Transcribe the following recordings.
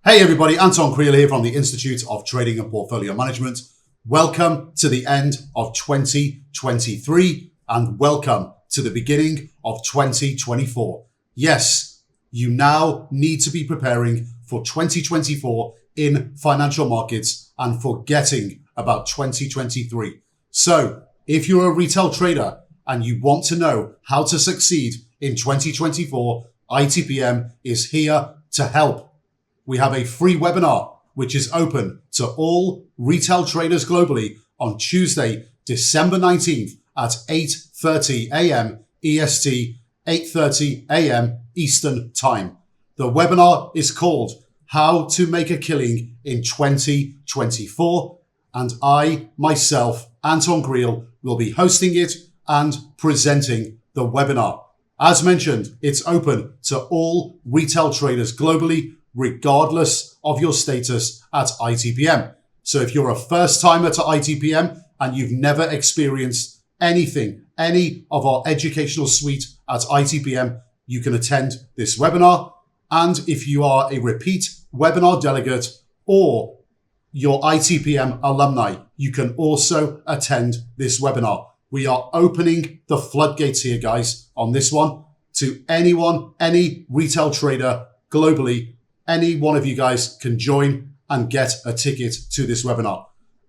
Hey everybody, Anton Creel here from the Institute of Trading and Portfolio Management. Welcome to the end of 2023 and welcome to the beginning of 2024. Yes, you now need to be preparing for 2024 in financial markets and forgetting about 2023. So if you're a retail trader and you want to know how to succeed in 2024, ITPM is here to help. We have a free webinar which is open to all retail traders globally on Tuesday, December 19th at 8:30 a.m. EST, 8:30 a.m. Eastern Time. The webinar is called How to Make a Killing in 2024, and I, myself, Anton Creel, will be hosting it and presenting the webinar. As mentioned, it's open to all retail traders globally, regardless of your status at ITPM. So if you're a first timer to ITPM and you've never experienced anything, any of our educational suite at ITPM, you can attend this webinar. And if you are a repeat webinar delegate or your ITPM alumni, you can also attend this webinar. We are opening the floodgates here, guys, on this one to anyone, any retail trader globally. Any one of you guys can join and get a ticket to this webinar.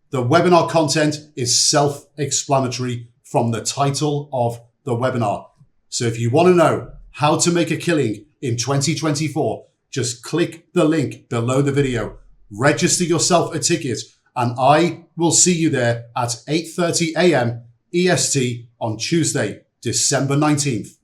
The webinar content is self-explanatory from the title of the webinar. So if you want to know how to make a killing in 2024, just click the link below the video, register yourself a ticket, and I will see you there at 8:30 a.m. EST on Tuesday, December 19th.